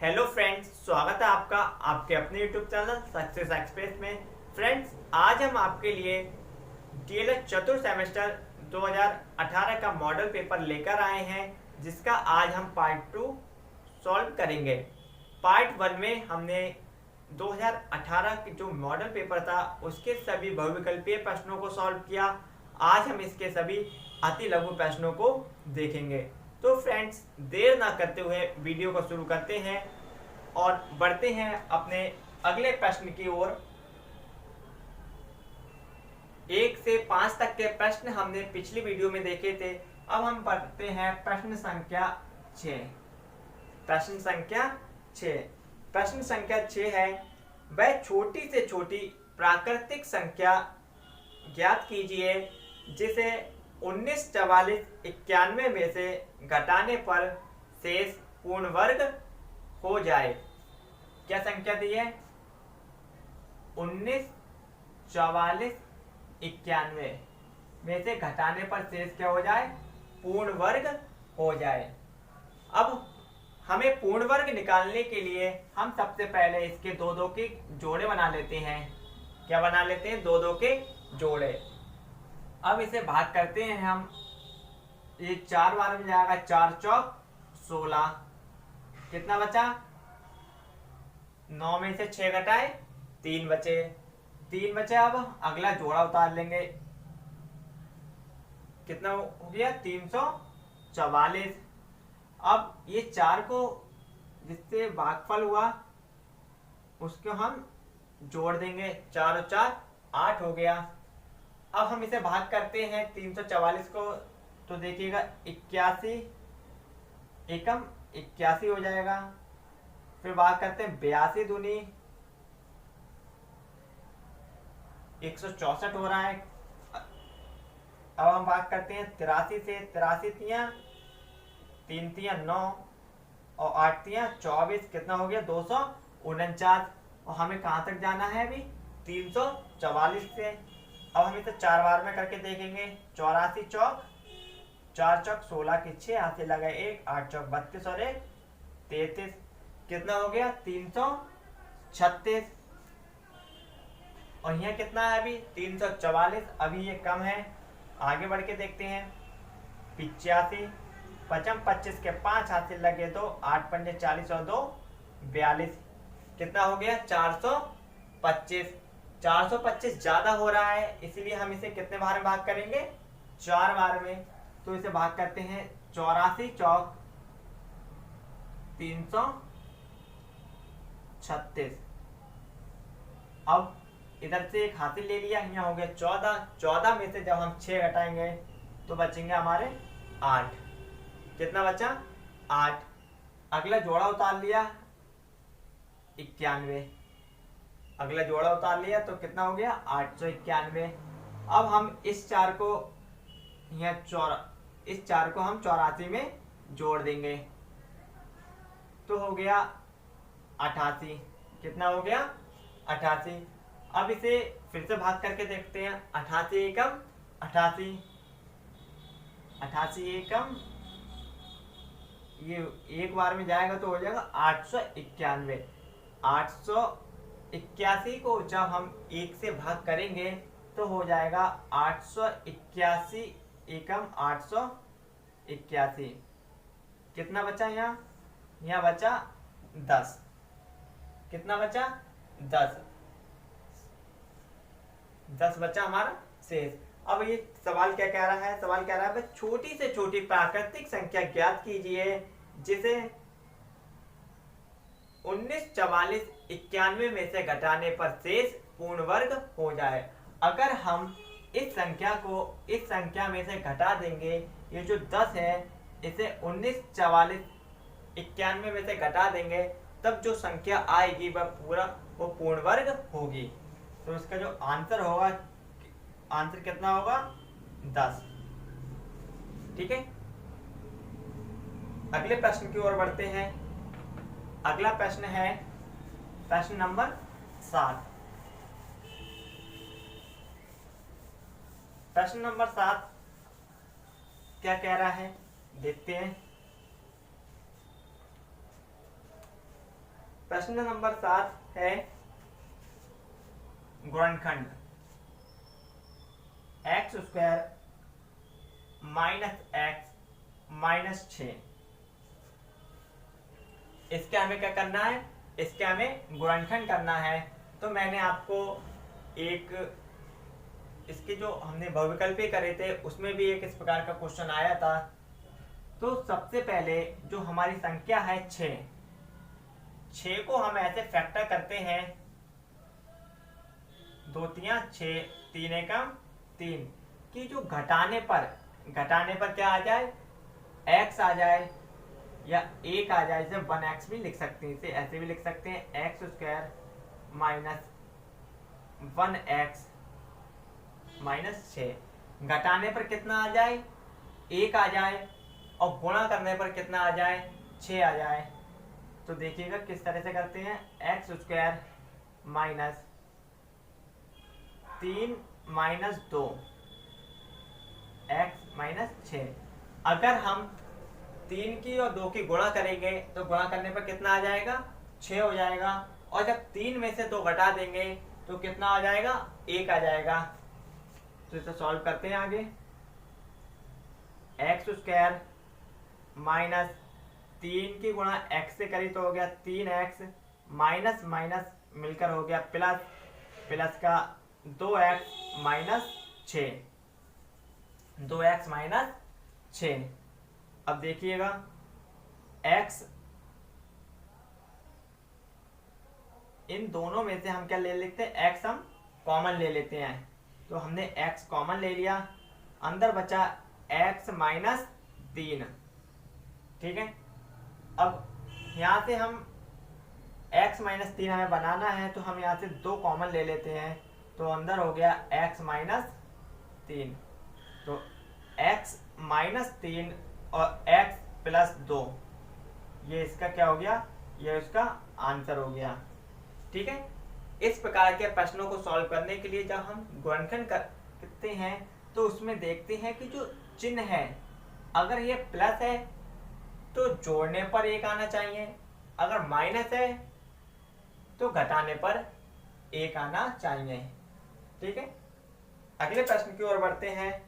Hello friends, स्वागत है आपका आपके अपने यूट्यूब चैनल सक्सेस एक्सप्रेस में। फ्रेंड्स, आज हम आपके लिए डीएलएड चतुर्थ सेमेस्टर 2018 का मॉडल पेपर लेकर आए हैं, जिसका आज हम पार्ट 2 सॉल्व करेंगे। पार्ट 1 में हमने 2018 के जो मॉडल पेपर था उसके सभी बहुविकल्पीय प्रश्नों को सॉल्व किया। आज हम इसके सभी अति लघु प्रश्नों को देखेंगे। तो फ्रेंड्स, देर ना करते हुए वीडियो को शुरू करते हैं और बढ़ते हैं अपने अगले प्रश्न की ओर। 1 से 5 तक के प्रश्न हमने पिछली वीडियो में देखे थे। अब हम बढ़ते हैं प्रश्न संख्या 6। प्रश्न संख्या 6 प्रश्न संख्या 6 है, वह छोटी से छोटी प्राकृतिक संख्या ज्ञात कीजिए जिसे 19, 44, 91 में से घटाने पर शेष पूर्ण वर्ग हो जाए। क्या संख्या दी है? 19, 44, 91 में से घटाने पर शेष क्या हो जाए? पूर्ण वर्ग हो जाए। अब हमें पूर्ण वर्ग निकालने के लिए हम सबसे पहले इसके दो दो के जोड़े बना लेते हैं। क्या बना लेते हैं? दो दो के जोड़े। अब इसे भाग करते हैं हम। ये 4 बार में जाएगा, 4 चौक 16। कितना बचा? 9 में से 6 घटाए 3 बचे। 3 बचे। अब अगला जोड़ा उतार लेंगे। कितना हो गया? 344। अब ये 4 को जिससे भागफल हुआ उसको हम जोड़ देंगे। 4 और 4 8 हो गया। अब हम इसे भाग करते हैं 344 को, तो देखिएगा 81 एकम 81 हो जाएगा। फिर भाग करते हैं 82 दूनी 164 हो रहा है। अब हम भाग करते हैं 83 से। 83 तियां 3 तियां 9 और 8 तियां 24। कितना हो गया? 249। और हमें कहां तक जाना है अभी? 344 से। अब हम इसे 4 बार में करके देखेंगे। 84 चौक 4 चौक 16 की 6 हाथ से लगा 1, 8 चौक 32 और 1 33। कितना हो गया? 336। और यहाँ कितना है अभी? 344। अभी ये कम है। आगे बढ़ के देखते हैं। 85 पचम 25 के 5 हाथ से लगे 2, 8 पंजे 40 और 2 42। कितना हो गया? 425। 425 ज्यादा हो रहा है, इसलिए हम इसे कितने बार में भाग करेंगे? 4 बार में। तो इसे भाग करते हैं 84 चौक 336। अब इधर से एक हासिल ले लिया, यहाँ हो गया 14। 14 में से जब हम 6 घटाएंगे तो बचेंगे हमारे 8। कितना बचा? 8। अगला जोड़ा उतार लिया 91। अगला जोड़ा उतार लिया तो कितना हो गया? 891। अब हम इस 4 को इस 4 को हम 84 में जोड़ देंगे तो हो गया 88। कितना हो गया? 88। अब इसे फिर से भाग करके देखते हैं। 88 एकम 88, 88 एकम ये एक बार में जाएगा तो हो जाएगा 891। 881 को जब हम 1 से भाग करेंगे तो हो जाएगा 881 एकम 881। कितना बचा यहाँ? यहाँ बचा 10। कितना बचा? 10 बचा हमारा शेष। अब ये सवाल क्या कह रहा है? सवाल कह रहा है छोटी से छोटी प्राकृतिक संख्या ज्ञात कीजिए जिसे 19, 44, 91 में से घटाने पर शेष पूर्ण वर्ग हो जाए। अगर हम इस संख्या को इस संख्या में से घटा देंगे, ये जो 10 है इसे 19, 44, 91 में से घटा देंगे, तब जो संख्या आएगी वो पूर्ण वर्ग होगी। तो इसका जो आंसर होगा, आंसर कितना होगा? 10। ठीक है, अगले प्रश्न की ओर बढ़ते हैं। अगला प्रश्न है प्रश्न नंबर 7। प्रश्न नंबर 7 क्या कह रहा है देखते हैं। प्रश्न नंबर 7 है गुणनखंड x square minus x minus 6। इसके हमें क्या करना है, इसके हमें गुणनखंड करना है। तो मैंने आपको एक इसके जो हमने बहुविकल्पी करे थे उसमें भी एक इस प्रकार का क्वेश्चन आया था। तो सबसे पहले जो हमारी संख्या है 6 को हम ऐसे फैक्टर करते हैं, 2 तिया 6, 3 एकम 3, कि जो घटाने पर क्या आ जाए, x आ जाए या 1 आ जाए। जैसे 1x भी लिख सकते हैं, इसे ऐसे भी लिख सकते हैं, x square minus 1x minus 6। घटाने पर कितना आ जाए, 1 आ जाए, और गुणा करने पर कितना आ जाए, 6 आ जाए। तो देखिएगा किस तरह से करते हैं, x square minus 3 minus 2 x minus 6। अगर हम 3 की और 2 की गुणा करेंगे तो गुणा करने पर कितना आ जाएगा, 6 हो जाएगा। और जब 3 में से 2 घटा देंगे तो कितना आ जाएगा, 1 आ जाएगा। तो इसे सॉल्व करते हैं आगे। एक्स स्क्वायर माइनस 3 की गुणा x से करी तो हो गया 3x, माइनस माइनस मिलकर हो गया प्लस, प्लस का 2x माइनस 6, 2x माइनस 6। अब देखिएगा x, इन दोनों में से हम क्या ले लेते हैं, x हम कॉमन ले लेते हैं। तो हमने x कॉमन ले लिया, अंदर बचा x माइनस 3। ठीक है, अब यहाँ से हम x माइनस 3 हमें बनाना है, तो हम यहाँ से 2 कॉमन ले लेते हैं। तो अंदर हो गया x माइनस 3, तो x माइनस 3 और x प्लस 2, ये इसका क्या हो गया, ये इसका आंसर हो गया। ठीक है, इस प्रकार के प्रश्नों को सॉल्व करने के लिए जब हम गुणनखंड करते हैं तो उसमें देखते हैं कि जो चिन्ह है, अगर ये प्लस है तो जोड़ने पर 1 आना चाहिए, अगर माइनस है तो घटाने पर 1 आना चाहिए। ठीक है, अगले प्रश्न की ओर बढ़ते हैं।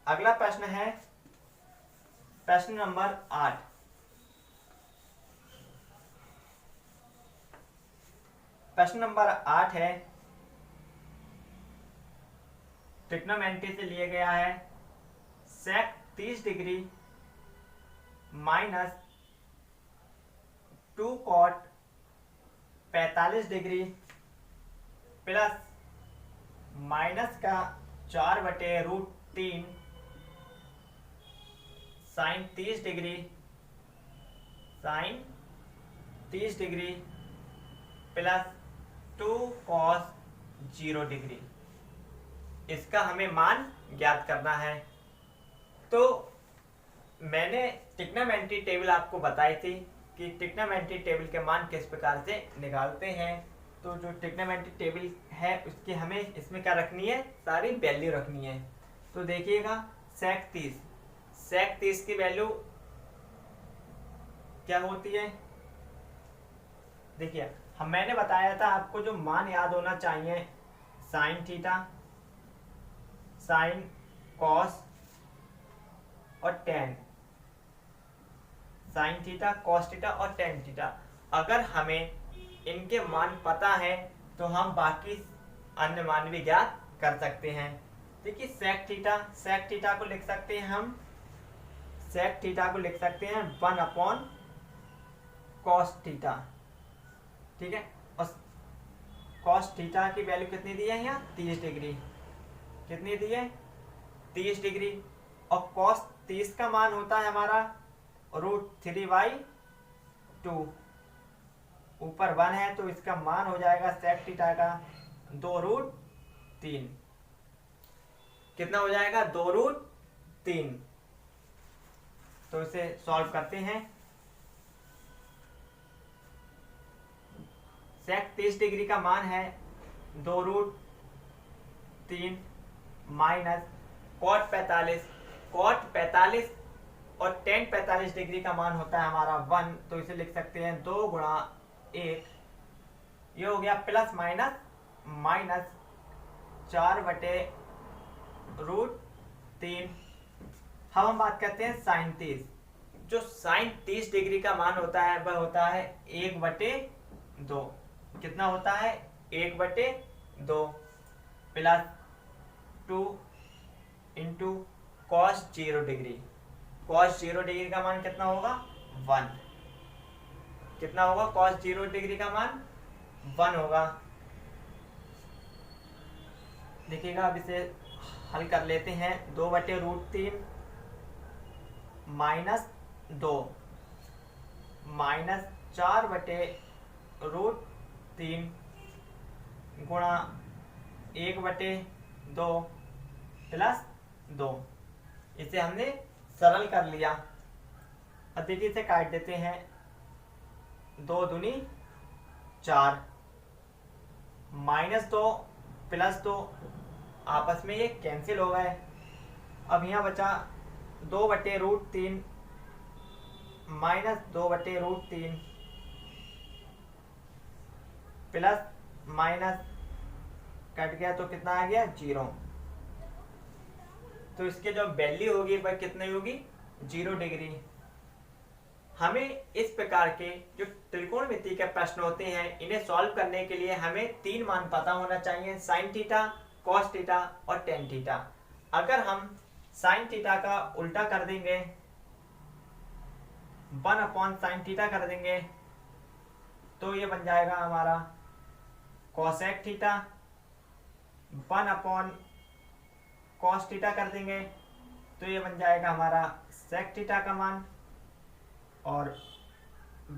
अगला प्रश्न है प्रश्न नंबर 8। प्रश्न नंबर 8 है, ट्रिग्नोमेट्री से लिया गया है। Sec 30 degree minus 2 cot 45 degree plus minus का 4/√3 sine 30 degree, sine 30 degree plus 2 cos 0 degree. इसका हमें मान ज्ञात करना है। तो मैंने ट्रिग्नोमेट्री टेबल आपको बताई थी कि ट्रिग्नोमेट्री टेबल के मान किस प्रकार से निकालते हैं। तो जो ट्रिग्नोमेट्री टेबल है उसकी हमें इसमें क्या रखनी है, सारी वैल्यू रखनी है। तो देखिएगा सेक 30 की वैल्यू क्या होती है, देखिए मैंने बताया था आपको जो मान याद होना चाहिए, साइन थीटा, साइन कॉस और ten, sine theta, cos theta और टेन थीटा। अगर हमें इनके मान पता है तो हम बाकी अन्य मान भी ज्ञात कर सकते हैं। देखिए सेक थीटा को लिख सकते हैं हम, सेक थीटा को लिख सकते हैं 1/cos थीटा। ठीक है, और cos थीटा की वैल्यू कितनी दी है, यहाँ 30 डिग्री, कितनी दी है, 30 डिग्री। और cos 30 का मान होता है हमारा √3/2, ऊपर 1 है तो इसका मान हो जाएगा सेक थीटा का 2√3। कितना हो जाएगा, 2√3। तो इसे सॉल्व करते हैं। सेक 30 डिग्री का मान है 2√3 माइनस कॉट 45, कॉट 45 और tan 45 डिग्री का मान होता है हमारा 1, तो इसे लिख सकते हैं 2 गुणा 1, ये हो गया प्लस माइनस माइनस 4/√3। अब हम बात करते हैं साइन 30। जो साइन 30 डिग्री का मान होता है वह होता है 1/2। कितना होता है? 1/2 plus 2 into cos 0 degree. Cos 0 degree का मान कितना होगा? 1। कितना होगा? कॉस 0 डिग्री का मान 1 होगा। देखिएगा, अब इसे हल कर लेते हैं। 2/√3 माइनस 2 माइनस 4/√3 गुणा 1/2 प्लस 2। इसे हमने सरल कर लिया। अब देखिए, इसे काट देते हैं। 2 दूनी 4, माइनस 2 प्लस 2 आपस में ये कैंसिल हो गए। अब यहाँ बचा 2/√3 माइनस 2/√3 प्लस माइनस कट गया तो कितना आ गया? 0। तो इसके जो वैल्यू होगी वह कितनी होगी? 0 डिग्री। हमें इस प्रकार के जो त्रिकोणमिति के प्रश्न होते हैं, इन्हें सॉल्व करने के लिए हमें 3 मान पता होना चाहिए: साइन थीटा, कॉस थीटा और टेन थीटा। अगर हम साइन थीटा का उल्टा कर देंगे, 1/sin थीटा कर देंगे, तो ये बन जाएगा हमारा कॉसेक थीटा। 1/cos थीटा कर देंगे तो ये बन जाएगा हमारा सेक थीटा का मान। और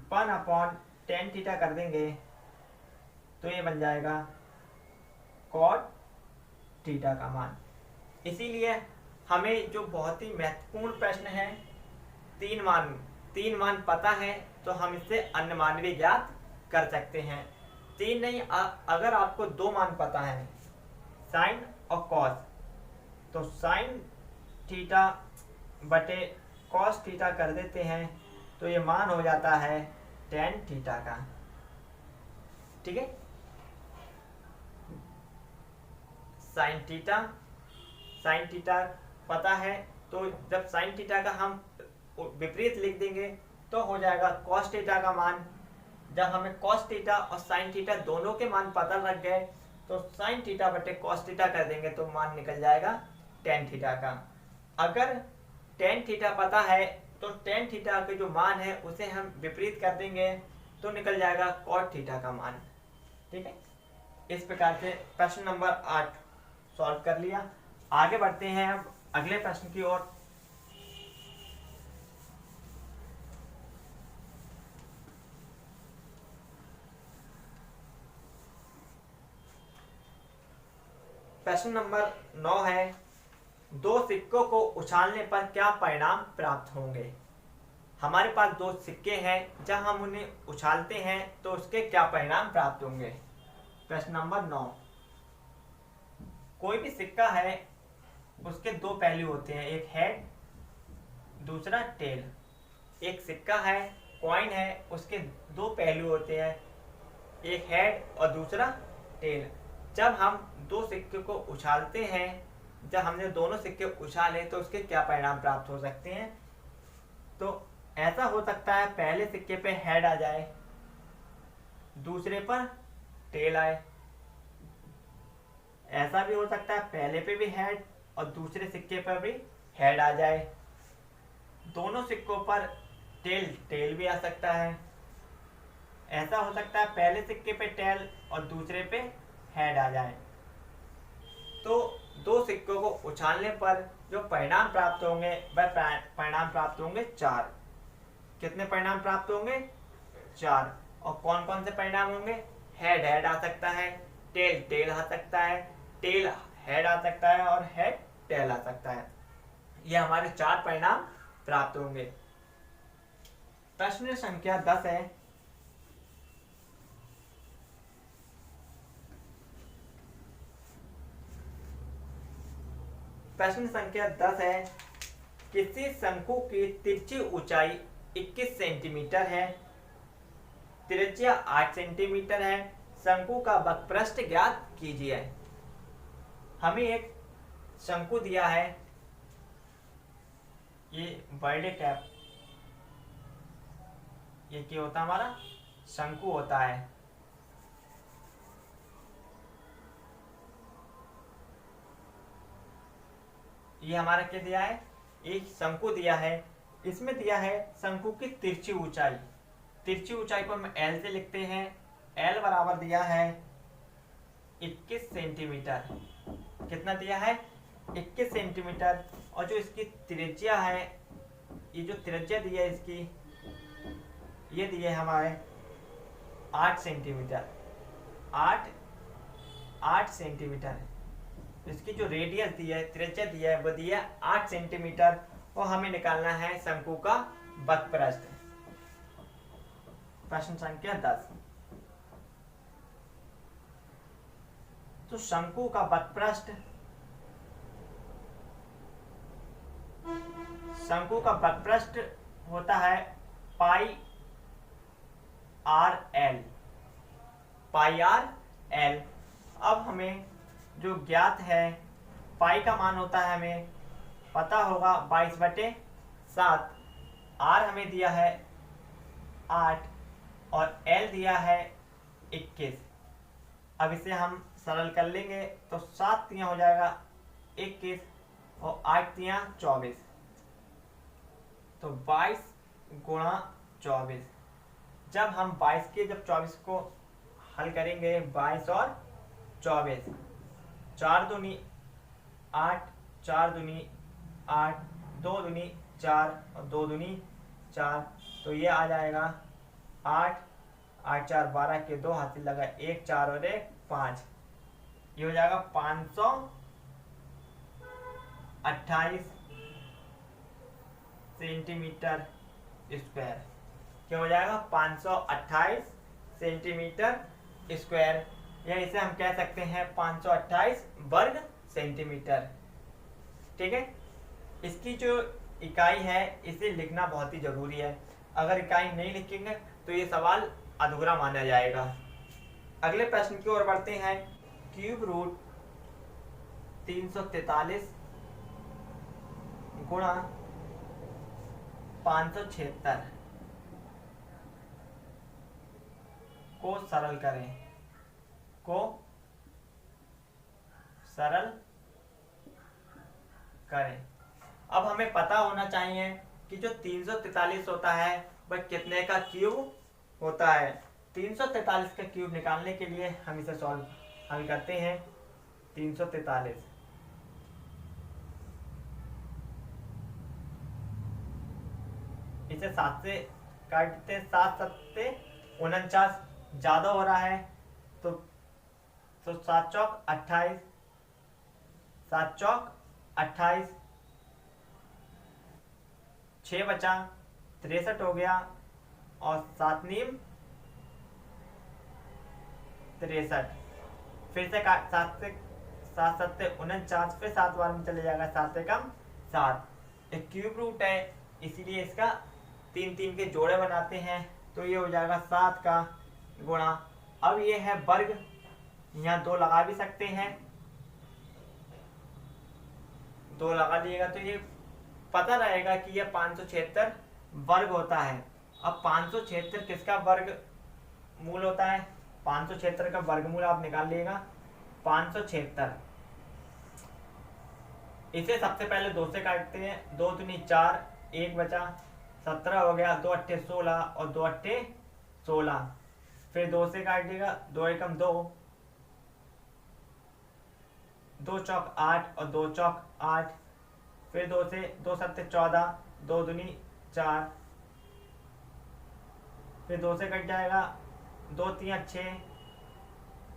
1/tan थीटा कर देंगे तो ये बन जाएगा कॉट थीटा का मान। इसीलिए हमें जो बहुत ही महत्वपूर्ण प्रश्न है, 3 मान पता है तो हम इससे अन्य मान भी ज्ञात कर सकते हैं। 3 नहीं, अगर आपको 2 मान पता है, साइन और कॉस, तो साइन थीटा बटे कॉस थीटा कर देते हैं तो ये मान हो जाता है टेन थीटा का। ठीक है, साइन थीटा पता है तो जब साइन थीटा का हम विपरीत लिख देंगे तो हो जाएगा कॉस थीटा का मान। जब हमें कॉस थीटा और साइन थीटा दोनों के मान पता लग गए तो साइन थीटा बटे कॉस थीटा कर देंगे तो मान निकल जाएगा टेन थीटा का। अगर टेन थीटा पता है तो टेन थीटा के जो मान है उसे हम विपरीत कर देंगे तो निकल जाएगा कॉट थीटा का मान। ठीक है, इस प्रकार से प्रश्न नंबर 8 सॉल्व कर लिया। आगे बढ़ते हैं अब अगले प्रश्न की ओर। प्रश्न नंबर 9 है, 2 सिक्कों को उछालने पर क्या परिणाम प्राप्त होंगे। हमारे पास 2 सिक्के हैं, जब हम उन्हें उछालते हैं तो उसके क्या परिणाम प्राप्त होंगे। प्रश्न नंबर 9, कोई भी सिक्का है, उसके 2 पहलू होते हैं, एक हेड दूसरा टेल। एक सिक्का है, कॉइन है, उसके 2 पहलू होते हैं, एक हेड और दूसरा टेल। जब हम 2 सिक्के को उछालते हैं, जब हमने दोनों सिक्के उछाले तो उसके क्या परिणाम प्राप्त हो सकते हैं। तो ऐसा हो सकता है पहले सिक्के पे हेड आ जाए, दूसरे पर टेल आए। ऐसा भी हो सकता है पहले पे भी हेड और दूसरे सिक्के पर भी हेड आ जाए। दोनों सिक्कों पर टेल भी आ सकता है। ऐसा हो सकता है पहले सिक्के पे टेल और दूसरे पे हेड आ जाए। तो 2 सिक्कों को उछालने पर जो परिणाम प्राप्त होंगे वह परिणाम प्राप्त होंगे 4। कितने परिणाम प्राप्त होंगे? 4। और कौन कौन से परिणाम होंगे? हेड आ सकता है, टेल आ सकता है, टेल हेड आ सकता है और हेड टेल आ सकता है। ये हमारे 4 परिणाम प्राप्त होंगे। प्रश्न संख्या 10 है, प्रश्न संख्या 10 है किसी शंकु की तिरछी ऊंचाई 21 सेंटीमीटर है, त्रिज्या 8 सेंटीमीटर है, शंकु का वक्रपृष्ठ ज्ञात कीजिए। हमें एक शंकु दिया है, ये बर्थडे कैप, ये क्या होता है हमारा शंकु होता है। ये हमारा क्या दिया है, एक शंकु दिया है। इसमें दिया है शंकु की तिरछी ऊंचाई। तिरछी ऊंचाई को हम एल से लिखते हैं। एल बराबर दिया है 21 सेंटीमीटर। कितना दिया है, 21 सेंटीमीटर। और जो इसकी त्रिज्या है, ये जो त्रिज्या दी है इसकी, ये दिए हमारे 8 सेंटीमीटर। 8 सेंटीमीटर। इसकी जो रेडियस दी है, त्रिज्या दी है, वो दी है 8 सेंटीमीटर। और हमें निकालना है शंकु का वक्रपृष्ठ। प्रश्न संख्या 10। तो शंकु का वक्रपृष्ठ, शंकु का वक्रपृष्ठ होता है पाई आर एल। पाई आर एल। अब हमें जो ज्ञात है, पाई का मान होता है, हमें पता होगा 22/7। आर हमें दिया है 8 और एल दिया है 21। अब इसे हम सरल कर लेंगे तो 7 तियां हो जाएगा 21 और 8 तियां 24। तो 22 गुणा 24। जब हम 22 के जब 24 को हल करेंगे, 22 और 24, 4 दूनी 8, 4 दूनी 8, 2 दूनी 4 और 2 दूनी 4। तो ये आ जाएगा 8, 8 4 12 के 2 हाथ लगा 1 4 और 1 5। ये हो जाएगा 528 सेंटीमीटर स्क्वायर। क्या हो जाएगा, 528 सेंटीमीटर स्क्वायर, या इसे हम कह सकते हैं 528 वर्ग सेंटीमीटर। ठीक है। इसकी जो इकाई है, इसे लिखना बहुत ही जरूरी है। अगर इकाई नहीं लिखेंगे तो ये सवाल अधूरा माना जाएगा। अगले प्रश्न की ओर बढ़ते हैं। क्यूब रूट 343 गुणा 576 को सरल करें। को सरल करें। अब हमें पता होना चाहिए कि जो 343 होता है वह कितने का क्यूब होता है। 343 का क्यूब निकालने के लिए हम इसे हल करते हैं। 343 इसे 7 से काट देते हैं। 7 7 49 ज्यादा हो रहा है तो 7 चौक 28, 7 चौक 28, 6 बचा 63 हो गया और 7 नीम 63। फिर से 7 से 7 7 49, फिर 7 बार में चले जाएगा, 7 से कम 7। एक क्यूब रूट है इसीलिए इसका 3 3 के जोड़े बनाते हैं। तो ये हो जाएगा 7 का गुणा। अब ये है वर्ग, यहाँ 2 लगा भी सकते हैं, 2 लगा दिएगा तो ये पता रहेगा कि यह 576 वर्ग होता है। अब 576 किसका वर्ग मूल होता है, 576 का वर्गमूल आप निकाल लीजिएगा 576। इसे सबसे पहले 2 से काटते हैं। 2 दूनी 4, 1 बचा 17 हो गया, 2 अट्ठे 16 और 2 अट्ठे 16। फिर 2 से काट देगा, 2 एकम 2, 2 चौक 8 और 2 चौक 8। फिर 2 से 2 सत्ते 14, 2 दूनी 4। फिर 2 से कट जाएगा, 2 3 6,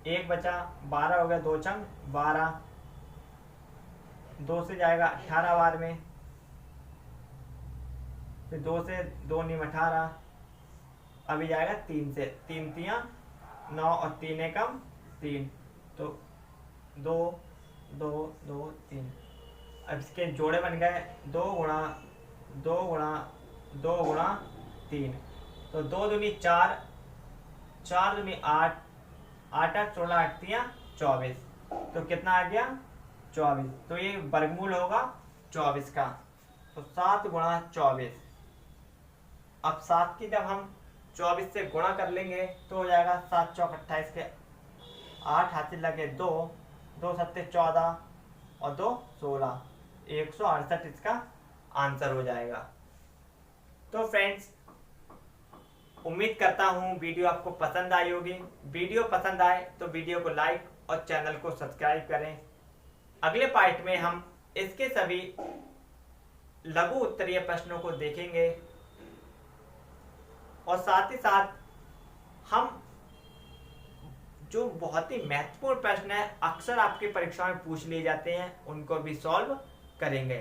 1 बचा 12 हो गया, 2 चंग 12। 2 से जाएगा 18 बार में। फिर 2 से 2 नीम 18। अभी जाएगा 3 से, 3 तियां 9 और 3 एकम 3। तो 2 2 2 3। अब इसके जोड़े बन गए 2 गुणा 2 गुणा 3, तो 2 दूनी 4, 4 दूनी 8, 8 8 16 8 24, तो कितना आ गया 24। तो ये वर्गमूल होगा 24 का, तो 7 गुणा 24। अब 7 की जब हम 24 से गुणा कर लेंगे तो हो जाएगा 7 चौक 28 के 8 हाथ लगे 2, 2 सत्ते 14 और 2 16, 168 इसका आंसर हो जाएगा। तो फ्रेंड्स, उम्मीद करता हूँ वीडियो आपको पसंद आई होगी। वीडियो पसंद आए तो वीडियो को लाइक और चैनल को सब्सक्राइब करें। अगले पार्ट में हम इसके सभी लघु उत्तरीय प्रश्नों को देखेंगे और साथ ही साथ हम जो बहुत ही महत्वपूर्ण प्रश्न है अक्सर आपकी परीक्षा में पूछ लिए जाते हैं उनको भी सॉल्व करेंगे।